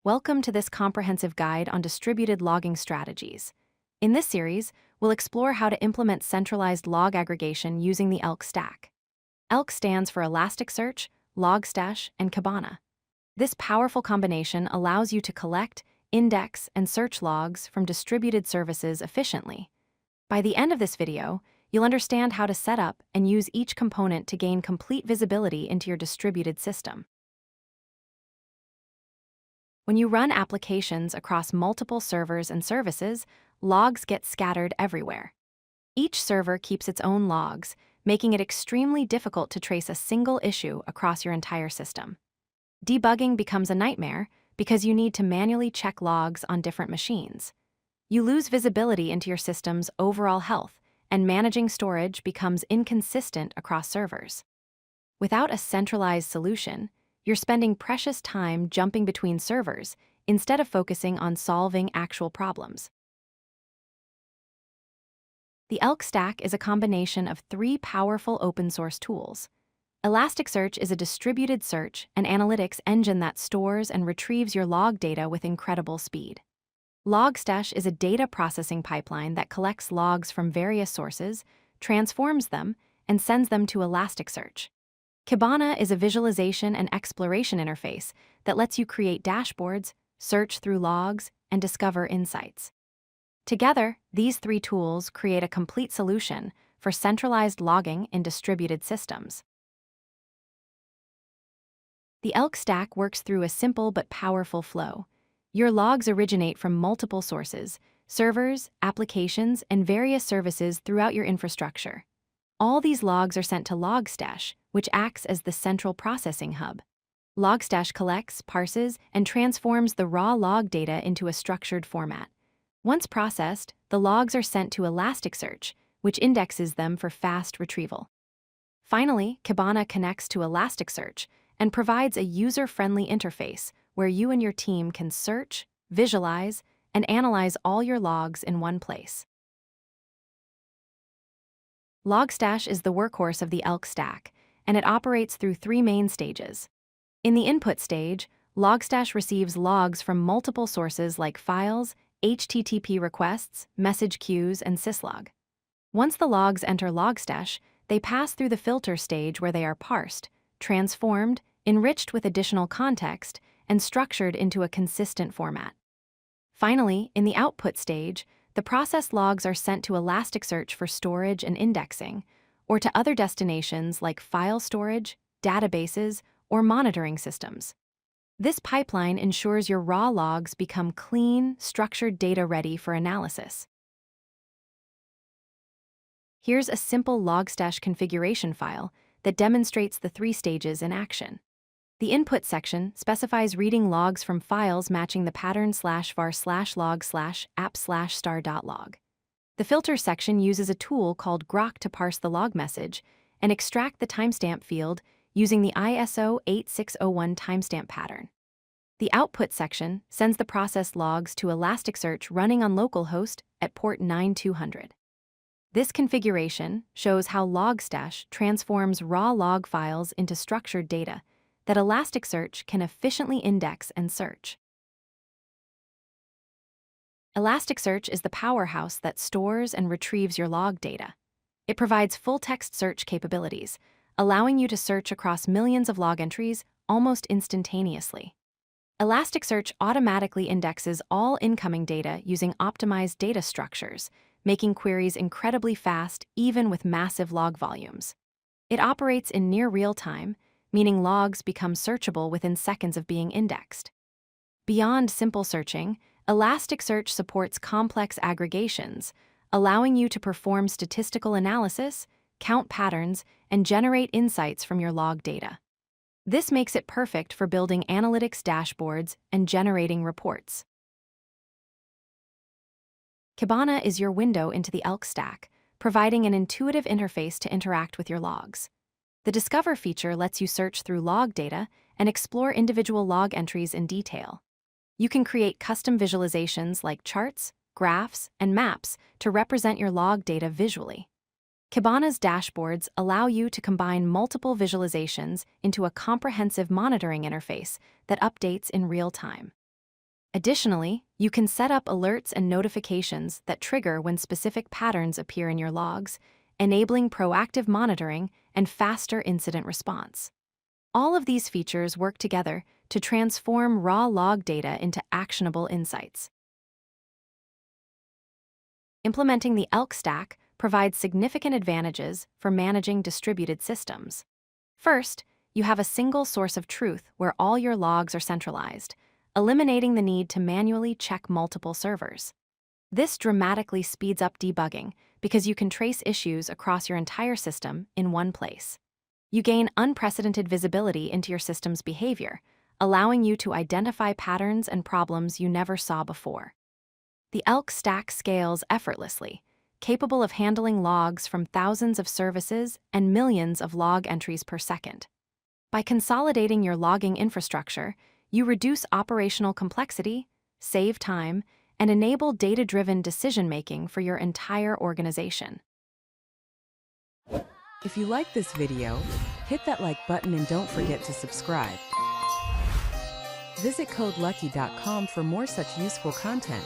Welcome to this comprehensive guide on distributed logging strategies. In this series, we'll explore how to implement centralized log aggregation using the ELK stack. ELK stands for Elasticsearch, Logstash, and Kibana. This powerful combination allows you to collect, index, and search logs from distributed services efficiently. By the end of this video, you'll understand how to set up and use each component to gain complete visibility into your distributed system. When you run applications across multiple servers and services, logs get scattered everywhere. Each server keeps its own logs, making it extremely difficult to trace a single issue across your entire system. Debugging becomes a nightmare because you need to manually check logs on different machines. You lose visibility into your system's overall health, and managing storage becomes inconsistent across servers. Without a centralized solution, you're spending precious time jumping between servers instead of focusing on solving actual problems. The ELK stack is a combination of three powerful open-source tools. Elasticsearch is a distributed search and analytics engine that stores and retrieves your log data with incredible speed. Logstash is a data processing pipeline that collects logs from various sources, transforms them, and sends them to Elasticsearch. Kibana is a visualization and exploration interface that lets you create dashboards, search through logs, and discover insights. Together, these three tools create a complete solution for centralized logging in distributed systems. The ELK stack works through a simple but powerful flow. Your logs originate from multiple sources, servers, applications, and various services throughout your infrastructure. All these logs are sent to Logstash, which acts as the central processing hub. Logstash collects, parses, and transforms the raw log data into a structured format. Once processed, the logs are sent to Elasticsearch, which indexes them for fast retrieval. Finally, Kibana connects to Elasticsearch and provides a user-friendly interface where you and your team can search, visualize, and analyze all your logs in one place. Logstash is the workhorse of the ELK stack, and it operates through three main stages. In the input stage, Logstash receives logs from multiple sources like files, HTTP requests, message queues, and syslog. Once the logs enter Logstash, they pass through the filter stage where they are parsed, transformed, enriched with additional context, and structured into a consistent format. Finally, in the output stage, the processed logs are sent to Elasticsearch for storage and indexing, or to other destinations like file storage, databases, or monitoring systems. This pipeline ensures your raw logs become clean, structured data ready for analysis. Here's a simple Logstash configuration file that demonstrates the three stages in action. The input section specifies reading logs from files matching the pattern /var/log/app/star.log. The filter section uses a tool called Grok to parse the log message and extract the timestamp field using the ISO 8601 timestamp pattern. The output section sends the processed logs to Elasticsearch running on localhost at port 9200. This configuration shows how Logstash transforms raw log files into structured data that Elasticsearch can efficiently index and search. Elasticsearch is the powerhouse that stores and retrieves your log data. It provides full-text search capabilities, allowing you to search across millions of log entries almost instantaneously. Elasticsearch automatically indexes all incoming data using optimized data structures, making queries incredibly fast even with massive log volumes. It operates in near real-time, meaning logs become searchable within seconds of being indexed. Beyond simple searching, Elasticsearch supports complex aggregations, allowing you to perform statistical analysis, count patterns, and generate insights from your log data. This makes it perfect for building analytics dashboards and generating reports. Kibana is your window into the ELK stack, providing an intuitive interface to interact with your logs. The Discover feature lets you search through log data and explore individual log entries in detail. You can create custom visualizations like charts, graphs, and maps to represent your log data visually. Kibana's dashboards allow you to combine multiple visualizations into a comprehensive monitoring interface that updates in real time. Additionally, you can set up alerts and notifications that trigger when specific patterns appear in your logs, enabling proactive monitoring and faster incident response. All of these features work together to transform raw log data into actionable insights. Implementing the ELK stack provides significant advantages for managing distributed systems. First, you have a single source of truth where all your logs are centralized, eliminating the need to manually check multiple servers. This dramatically speeds up debugging because you can trace issues across your entire system in one place. You gain unprecedented visibility into your system's behavior, allowing you to identify patterns and problems you never saw before. The ELK stack scales effortlessly, capable of handling logs from thousands of services and millions of log entries per second. By consolidating your logging infrastructure, you reduce operational complexity, save time, and enable data-driven decision-making for your entire organization. If you like this video, hit that like button and don't forget to subscribe. Visit codelucky.com for more such useful content.